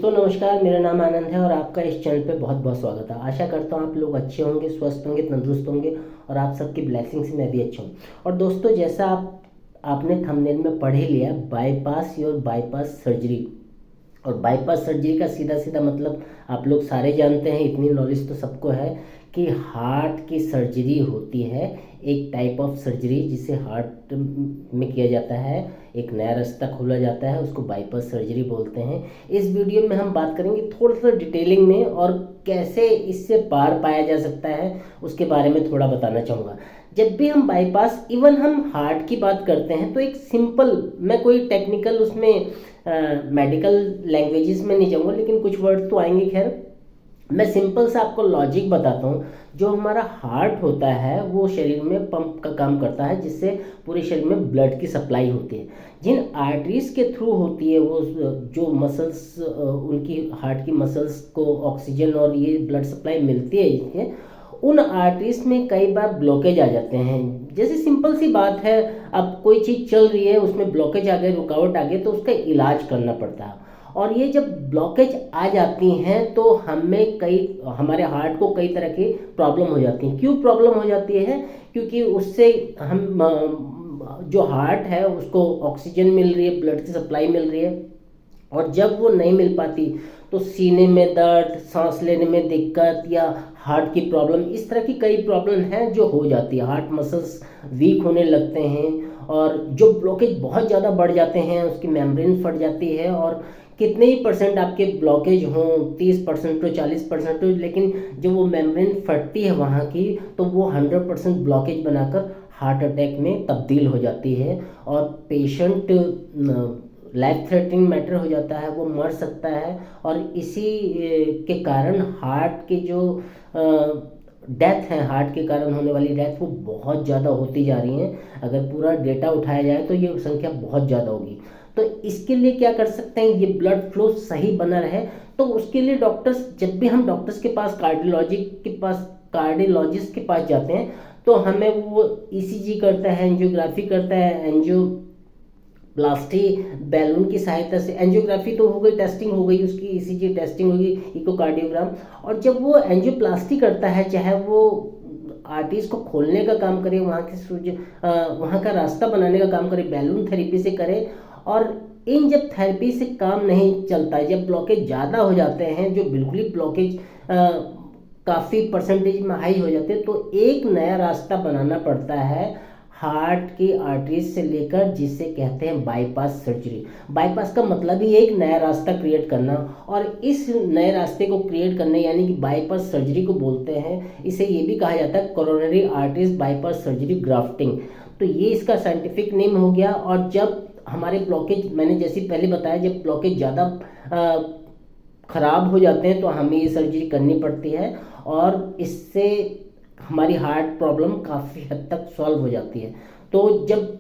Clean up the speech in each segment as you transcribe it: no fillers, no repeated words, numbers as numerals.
दोस्तों नमस्कार, मेरा नाम आनंद है और आपका इस चैनल पे बहुत बहुत स्वागत है। आशा करता हूँ आप लोग अच्छे होंगे, स्वस्थ होंगे, तंदुरुस्त होंगे और आप सबकी ब्लेसिंग से मैं भी अच्छा हूँ। और दोस्तों जैसा आपने थंबनेल में पढ़ ही लिया, बाईपास और बाईपास सर्जरी। और बाईपास सर्जरी का सीधा सीधा मतलब आप लोग सारे जानते हैं, इतनी नॉलेज तो सबको है कि हार्ट की सर्जरी होती है। एक टाइप ऑफ सर्जरी जिसे हार्ट में किया जाता है, एक नया रास्ता खोला जाता है, उसको बाईपास सर्जरी बोलते हैं। इस वीडियो में हम बात करेंगे थोड़ा सा डिटेलिंग में और कैसे इससे पार पाया जा सकता है उसके बारे में थोड़ा बताना चाहूँगा। जब भी हम बाईपास, इवन हम हार्ट की बात करते हैं, तो एक सिंपल, मैं कोई टेक्निकल उसमें मेडिकल लैंग्वेजेस में नहीं जाऊँगा, लेकिन कुछ वर्ड तो आएंगे। खैर, मैं सिंपल सा आपको लॉजिक बताता हूँ। जो हमारा हार्ट होता है वो शरीर में पंप का काम करता है, जिससे पूरे शरीर में ब्लड की सप्लाई होती है। जिन आर्टरीज के थ्रू होती है वो जो मसल्स, उनकी हार्ट की मसल्स को ऑक्सीजन और ये ब्लड सप्लाई मिलती है इसके, उन आर्टरीज में कई बार ब्लॉकेज आ जाते हैं। जैसे सिंपल सी बात है, अब कोई चीज़ चल रही है, उसमें ब्लॉकेज आ गए, रुकावट आ गई, तो उसका इलाज करना पड़ता है। और ये जब ब्लॉकेज आ जाती हैं तो हमारे हार्ट को कई तरह की प्रॉब्लम हो जाती हैं। क्यों प्रॉब्लम हो जाती है? क्योंकि उससे हम जो हार्ट है उसको ऑक्सीजन मिल रही है, ब्लड की सप्लाई मिल रही है, और जब वो नहीं मिल पाती तो सीने में दर्द, सांस लेने में दिक्कत या हार्ट की प्रॉब्लम, इस तरह की कई प्रॉब्लम हैं जो हो जाती है। हार्ट मसल्स वीक होने लगते हैं और जो ब्लॉकेज बहुत ज़्यादा बढ़ जाते हैं, उसकी मेम्ब्रेन फट जाती है। और कितने ही परसेंट आपके ब्लॉकेज हों, 30% हो, 40% हो, लेकिन जब वो मेम्ब्रेन फटती है वहाँ की, तो वो 100% ब्लॉकेज बनाकर हार्ट अटैक में तब्दील हो जाती है और पेशेंट लाइफ थ्रेटनिंग मैटर हो जाता है, वो मर सकता है। और इसी के कारण हार्ट के जो डेथ है, हार्ट के कारण होने वाली डेथ, वो बहुत ज़्यादा होती जा रही हैं। अगर पूरा डेटा उठाया जाए तो ये संख्या बहुत ज़्यादा होगी। तो इसके लिए क्या कर सकते हैं, ये ब्लड फ्लो सही बना रहे, तो उसके लिए डॉक्टर्स, जब भी हम डॉक्टर्स के पास, कार्डियोलॉजिस्ट के पास जाते हैं, तो हमें वो ईसीजी करता है, एंजियोग्राफी करता है, एंजियोप्लास्टी बैलून की सहायता से। एंजियोग्राफी तो हो गई, टेस्टिंग हो गई उसकी, ईसीजी टेस्टिंग होगी, इकोकार्डियोग्राम। और जब वो एंजियोप्लास्टी करता है, चाहे वो आर्टरीज को खोलने का काम करे, वहाँ का रास्ता बनाने का काम करे, बैलून थेरेपी से करे, और इन जब थेरेपी से काम नहीं चलता है, जब ब्लॉकेज ज़्यादा हो जाते हैं, जो बिल्कुल ही ब्लॉकेज काफ़ी परसेंटेज में हाई हो जाते हैं, तो एक नया रास्ता बनाना पड़ता है हार्ट की आर्टरीज से लेकर, जिसे कहते हैं बाईपास सर्जरी। बाईपास का मतलब ही एक नया रास्ता क्रिएट करना, और इस नए रास्ते को क्रिएट करने, यानी कि बाईपास सर्जरी को बोलते हैं। इसे ये भी कहा जाता है coronary arteries bypass surgery grafting. तो ये इसका साइंटिफिक नेम हो गया। और जब हमारे ब्लॉकेज, मैंने जैसे पहले बताया, जब ब्लॉकेज ज़्यादा ख़राब हो जाते हैं तो हमें ये सर्जरी करनी पड़ती है, और इससे हमारी हार्ट प्रॉब्लम काफ़ी हद तक सॉल्व हो जाती है। तो जब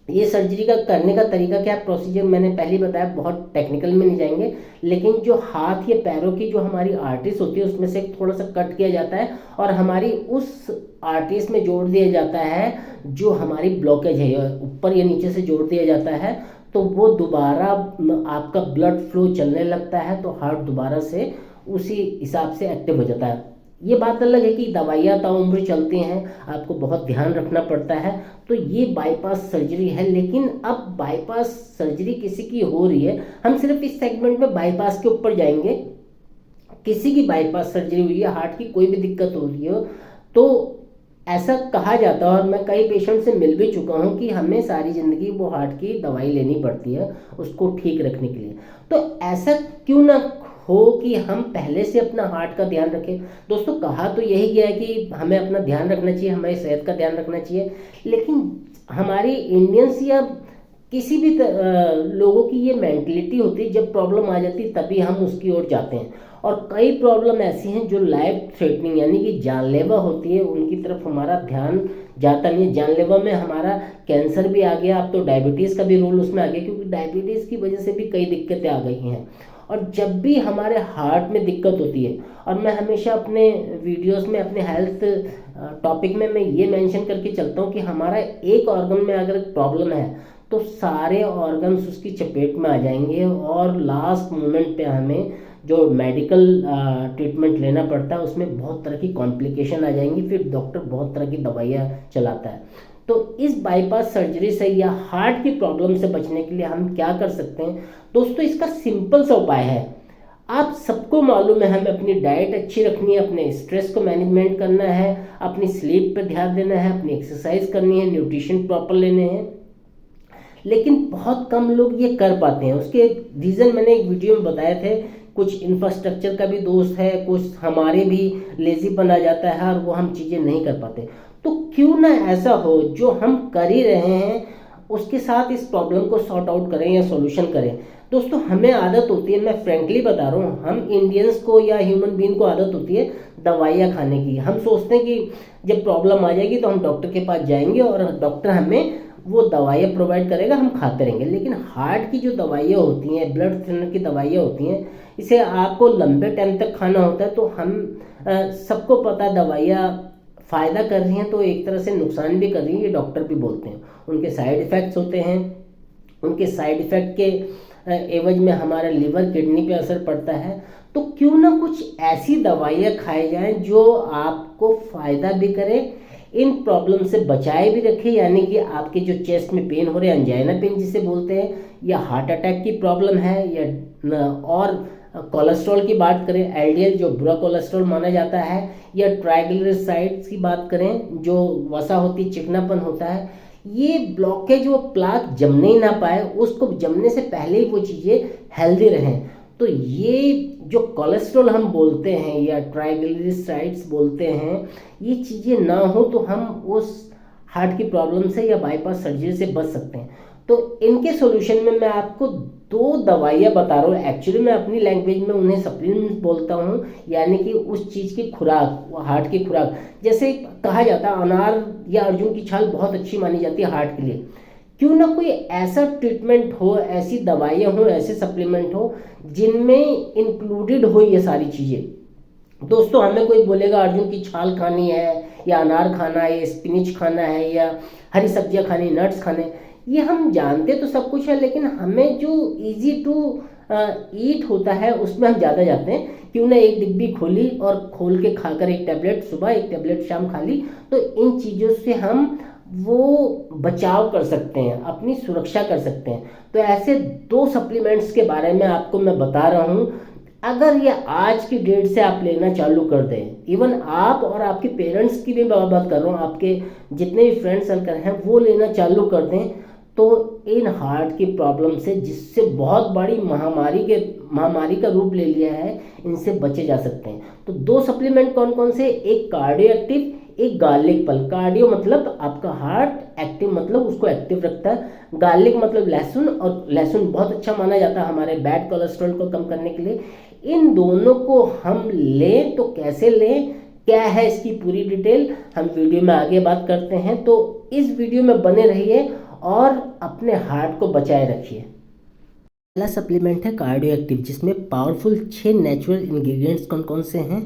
ये सर्जरी का करने का तरीका क्या, प्रोसीजर मैंने पहले ही बताया, बहुत टेक्निकल में नहीं जाएंगे, लेकिन जो हाथ या पैरों की जो हमारी आर्टरीज होती है उसमें से थोड़ा सा कट किया जाता है और हमारी उस आर्टरीज में जोड़ दिया जाता है जो हमारी ब्लॉकेज है, ऊपर या नीचे से जोड़ दिया जाता है, तो वो दोबारा आपका ब्लड फ्लो चलने लगता है, तो हार्ट दोबारा से उसी हिसाब से एक्टिव हो जाता है। ये बात अलग है कि दवाइयाँ ताउम्र चलती हैं, आपको बहुत ध्यान रखना पड़ता है। तो ये बाईपास सर्जरी है। लेकिन अब बाईपास सर्जरी किसी की हो रही है, हम सिर्फ इस सेगमेंट में बाईपास के ऊपर जाएंगे। किसी की बाईपास सर्जरी हुई है, हार्ट की कोई भी दिक्कत हो रही हो, तो ऐसा कहा जाता है, और मैं कई पेशेंट से मिल भी चुका हूँ, कि हमें सारी ज़िंदगी वो हार्ट की दवाई लेनी पड़ती है उसको ठीक रखने के लिए। तो ऐसा क्यों ना हो कि हम पहले से अपना हार्ट का ध्यान रखें। दोस्तों, कहा तो यही गया है कि हमें अपना ध्यान रखना चाहिए, हमारी सेहत का ध्यान रखना चाहिए, लेकिन हमारी इंडियंस या किसी भी लोगों की ये मेंटलिटी होती है, जब प्रॉब्लम आ जाती है तभी हम उसकी ओर जाते हैं। और कई प्रॉब्लम ऐसी हैं जो लाइफ थ्रेटनिंग यानी कि जानलेवा होती है, उनकी तरफ हमारा ध्यान जाता नहीं है। जानलेवा में हमारा कैंसर भी आ गया, अब तो डायबिटीज़ का भी रोल उसमें आ गया, क्योंकि डायबिटीज़ की वजह से भी कई दिक्कतें आ गई हैं। और जब भी हमारे हार्ट में दिक्कत होती है, और मैं हमेशा अपने वीडियोस में, अपने हेल्थ टॉपिक में मैं ये मेंशन करके चलता हूँ कि हमारा एक ऑर्गन में अगर प्रॉब्लम है तो सारे ऑर्गन्स उसकी चपेट में आ जाएंगे और लास्ट मोमेंट पे हमें जो मेडिकल ट्रीटमेंट लेना पड़ता है उसमें बहुत तरह की कॉम्प्लिकेशन आ जाएंगी, फिर डॉक्टर बहुत तरह की दवाइयाँ चलाता है। तो इस बाईपास सर्जरी से या हार्ट की प्रॉब्लम से बचने के लिए हम क्या कर सकते हैं दोस्तों, इसका सिंपल सा उपाय है। आप सबको मालूम है हमें अपनी डाइट अच्छी रखनी है, अपने स्ट्रेस को मैनेजमेंट करना है, अपनी स्लीप पर ध्यान देना है, अपनी एक्सरसाइज करनी है, न्यूट्रिशन प्रॉपर लेने हैं, लेकिन बहुत कम लोग ये कर पाते हैं। उसके रीज़न मैंने एक वीडियो में बताए थे। कुछ इंफ्रास्ट्रक्चर का भी दोष है, कुछ हमारे भी लेजीपन आ जाता है और वो हम चीज़ें नहीं कर पाते। तो क्यों ना ऐसा हो जो हम कर ही रहे हैं उसके साथ इस प्रॉब्लम को सॉर्ट आउट करें या सॉल्यूशन करें। दोस्तों हमें आदत होती है, मैं फ्रेंकली बता रहा हूँ, हम इंडियंस को या ह्यूमन बीइंग को आदत होती है दवाइयाँ खाने की। हम सोचते हैं कि जब प्रॉब्लम आ जाएगी तो हम डॉक्टर के पास जाएंगे और डॉक्टर हमें वो दवाइयाँ प्रोवाइड करेगा, हम खाते रहेंगे। लेकिन हार्ट की जो दवाइयाँ होती हैं, ब्लड थिनर की दवाइयाँ होती हैं, इसे आपको लंबे टाइम तक खाना होता है। तो हम सबको पता है दवाइयाँ फ़ायदा कर रही हैं तो एक तरह से नुकसान भी कर रही हैं, ये डॉक्टर भी बोलते हैं। उनके साइड इफ़ेक्ट्स होते हैं, उनके साइड इफ़ेक्ट के एवज में हमारा लिवर किडनी पे असर पड़ता है। तो क्यों ना कुछ ऐसी दवाइयाँ खाई जाएं जो आपको फ़ायदा भी करे, इन प्रॉब्लम से बचाए भी रखे, यानी कि आपके जो चेस्ट में पेन हो रहे हैं, एंजाइना पेन जिसे बोलते हैं, या हार्ट अटैक की प्रॉब्लम है, या और कोलेस्ट्रॉल की बात करें, एलडीएल जो बुरा कोलेस्ट्रॉल माना जाता है, या ट्राइग्लिसराइड्स की बात करें जो वसा होती चिकनापन होता है, ये ब्लॉकेज वो प्लाक जमने ही ना पाए, उसको जमने से पहले ही वो चीज़ें हेल्दी रहें। तो ये जो कोलेस्ट्रॉल हम बोलते हैं या ट्राइग्लिसराइड्स बोलते हैं, ये चीज़ें ना हो तो हम उस हार्ट की प्रॉब्लम से या बाईपास सर्जरी से बच सकते हैं। तो इनके सॉल्यूशन में मैं आपको 2 दवाइयाँ बता रहा हूँ। एक्चुअली मैं अपनी लैंग्वेज में उन्हें सप्लीमेंट्स बोलता हूँ, यानी कि उस चीज़ की खुराक, हार्ट की खुराक। जैसे कहा जाता है अनार या अर्जुन की छाल बहुत अच्छी मानी जाती है हार्ट के लिए। क्यों ना कोई ऐसा ट्रीटमेंट हो, ऐसी दवाइयाँ हो, ऐसे सप्लीमेंट हो जिनमें इंक्लूडेड हो ये सारी चीज़ें। दोस्तों हमें कोई बोलेगा अर्जुन की छाल खानी है या अनार खाना है या स्पिनिच खाना है या हरी सब्जियां खानी, नट्स खाने, ये हम जानते तो सब कुछ है, लेकिन हमें जो इजी टू ईट होता है उसमें हम ज़्यादा जाते हैं। क्यों ना एक डिब्बी खोली और खोल के खाकर एक टैबलेट सुबह एक टैबलेट शाम खा ली, तो इन चीज़ों से हम वो बचाव कर सकते हैं, अपनी सुरक्षा कर सकते हैं। तो ऐसे 2 सप्लीमेंट्स के बारे में आपको मैं बता रहा हूँ। अगर ये आज की डेट से आप लेना चालू कर दें, इवन आप और आपके पेरेंट्स की भी मैं बात कर रहा हूँ, आपके जितने भी फ्रेंड सर्कल हैं वो लेना चालू कर दें, तो इन हार्ट की प्रॉब्लम से, जिससे बहुत बड़ी महामारी का रूप ले लिया है, इनसे बचे जा सकते हैं। तो 2 सप्लीमेंट कौन कौन से, एक कार्डियो एक्टिव, एक गार्लिक पल। कार्डियो मतलब आपका हार्ट, एक्टिव मतलब उसको एक्टिव रखता है, गार्लिक मतलब लहसुन, और लहसुन बहुत अच्छा माना जाता है हमारे बैड कोलेस्ट्रॉल को कम करने के लिए। इन दोनों को हम लें तो कैसे लें, क्या है इसकी पूरी डिटेल हम वीडियो में आगे बात करते हैं। तो इस वीडियो में बने रहिए और अपने हार्ट को बचाए रखिए। पहला सप्लीमेंट है कार्डियो एक्टिव, जिसमें पावरफुल 6 नेचुरल इंग्रेडिएंट्स कौन कौन से हैं।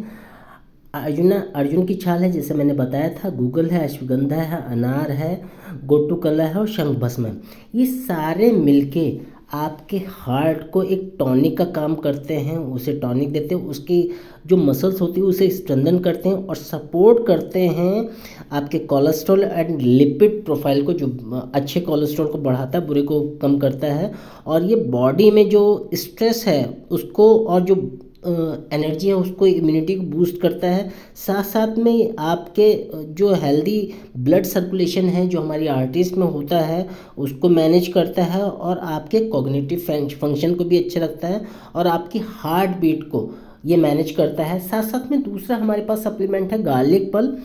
अर्जुन की छाल है जैसे मैंने बताया था, गूगल है, अश्वगंधा है, अनार है, गोटुकला है और शंख भस्म है। ये सारे मिलके आपके हार्ट को एक टॉनिक का काम करते हैं, उसे टॉनिक देते हैं, उसकी जो मसल्स होती है उसे स्ट्रेंथन करते हैं और सपोर्ट करते हैं आपके कोलेस्ट्रॉल एंड लिपिड प्रोफाइल को, जो अच्छे कोलेस्ट्रॉल को बढ़ाता है, बुरे को कम करता है। और ये बॉडी में जो स्ट्रेस है उसको और जो एनर्जी है उसको, इम्यूनिटी को बूस्ट करता है। साथ साथ में आपके जो हेल्दी ब्लड सर्कुलेशन है जो हमारी आर्टरीज में होता है उसको मैनेज करता है और आपके कॉग्निटिव फंक्शन को भी अच्छा रखता है और आपकी हार्ट बीट को ये मैनेज करता है। साथ साथ में दूसरा हमारे पास सप्लीमेंट है गार्लिक पल।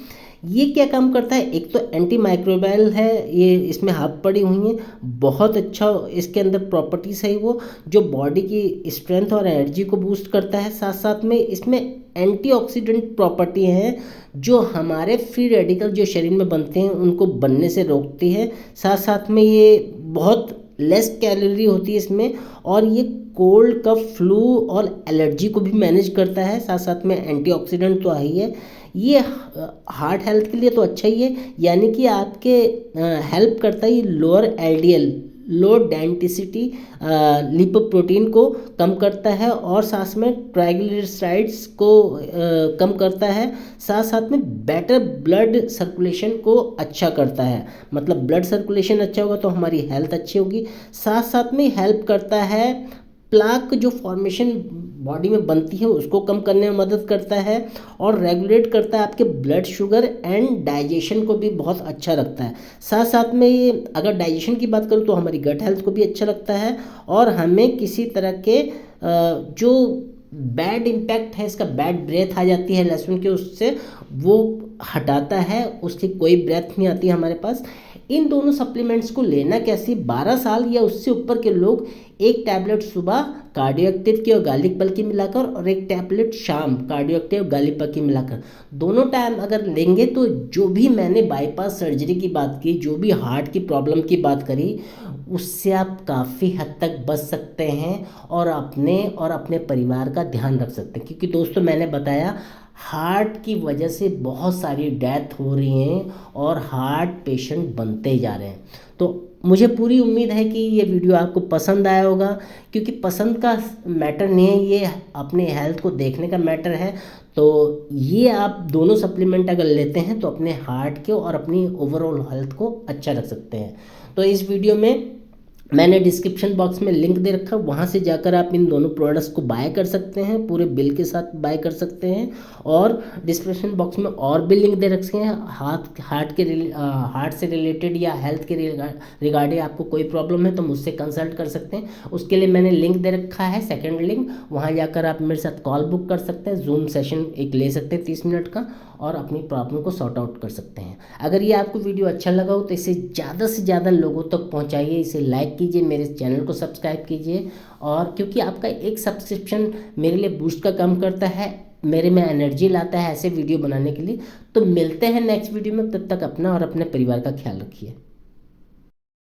ये क्या काम करता है, एक तो एंटी माइक्रोबायल है, ये इसमें हाफ पड़ी हुई हैं, बहुत अच्छा इसके अंदर प्रॉपर्टीज़ है वो, जो बॉडी की स्ट्रेंथ और एनर्जी को बूस्ट करता है। साथ साथ में इसमें एंटीऑक्सीडेंट प्रॉपर्टी है जो हमारे फ्री रेडिकल जो शरीर में बनते हैं उनको बनने से रोकती है। साथ साथ में ये बहुत लेस कैलोरी होती है इसमें, और ये कोल्ड, कफ, फ्लू और एलर्जी को भी मैनेज करता है। साथ साथ में एंटीऑक्सीडेंट तो ही है, ये हार्ट हेल्थ के लिए तो अच्छा ही है, यानी कि आपके हेल्प करता है ये lower LDL, low density lipoprotein को कम करता है और साथ में ट्राइग्लिसराइड्स को कम करता है, साथ साथ में बेटर ब्लड सर्कुलेशन को अच्छा करता है। मतलब ब्लड सर्कुलेशन अच्छा होगा तो हमारी हेल्थ अच्छी होगी। साथ साथ में हेल्प करता है, प्लाक जो फॉर्मेशन बॉडी में बनती है उसको कम करने में मदद करता है और रेगुलेट करता है आपके ब्लड शुगर एंड डाइजेशन को भी बहुत अच्छा रखता है। साथ साथ में ये अगर डाइजेशन की बात करूँ तो हमारी गट हेल्थ को भी अच्छा रखता है और हमें किसी तरह के जो बैड इम्पैक्ट है, इसका बैड ब्रेथ आ जाती है लहसुन के, उससे वो हटाता है, उसकी कोई ब्रेथ नहीं आती हमारे पास। इन दोनों सप्लीमेंट्स को लेना कैसे, 12 साल या उससे ऊपर के लोग एक टैबलेट सुबह कार्डियो एक्टिव की और गार्लिक बल्ब की मिलाकर और एक टैबलेट शाम कार्डियो एक्टिव और गार्लिक बल्ब की मिलाकर दोनों टाइम अगर लेंगे तो जो भी मैंने बाईपास सर्जरी की बात की, जो भी हार्ट की प्रॉब्लम की बात करी, उससे आप काफ़ी हद तक बच सकते हैं और अपने परिवार का ध्यान रख सकते हैं। क्योंकि दोस्तों मैंने बताया हार्ट की वजह से बहुत सारी डेथ हो रही हैं और हार्ट पेशेंट बनते जा रहे हैं। तो मुझे पूरी उम्मीद है कि ये वीडियो आपको पसंद आया होगा, क्योंकि पसंद का मैटर नहीं है, ये अपने हेल्थ को देखने का मैटर है। तो ये आप दोनों सप्लीमेंट अगर लेते हैं तो अपने हार्ट के और अपनी ओवरऑल हेल्थ को अच्छा रख सकते हैं। तो इस वीडियो में मैंने डिस्क्रिप्शन बॉक्स में लिंक दे रखा, वहाँ से जाकर आप इन दोनों प्रोडक्ट्स को बाय कर सकते हैं, पूरे बिल के साथ बाय कर सकते हैं। और डिस्क्रिप्शन बॉक्स में और भी लिंक दे रखे हैं, हार्ट से रिलेटेड या हेल्थ के रिगार्डिंग आपको कोई प्रॉब्लम है तो मुझसे कंसल्ट कर सकते हैं। उसके लिए मैंने लिंक दे रखा है, सेकेंड लिंक, वहाँ जाकर आप मेरे साथ कॉल बुक कर सकते हैं, जूम सेशन एक ले सकते हैं 30 मिनट का और अपनी प्रॉब्लम को सॉर्ट आउट कर सकते हैं। अगर ये आपको वीडियो अच्छा लगा हो तो इसे ज़्यादा से ज़्यादा लोगों तक पहुंचाइए, इसे लाइक कीजिए, मेरे चैनल को सब्सक्राइब कीजिए। और क्योंकि आपका एक सब्सक्रिप्शन मेरे लिए बूस्ट का काम करता है, मेरे में एनर्जी लाता है ऐसे वीडियो बनाने के लिए। तो मिलते हैं नेक्स्ट वीडियो में, तब तक अपना और अपने परिवार का ख्याल रखिए।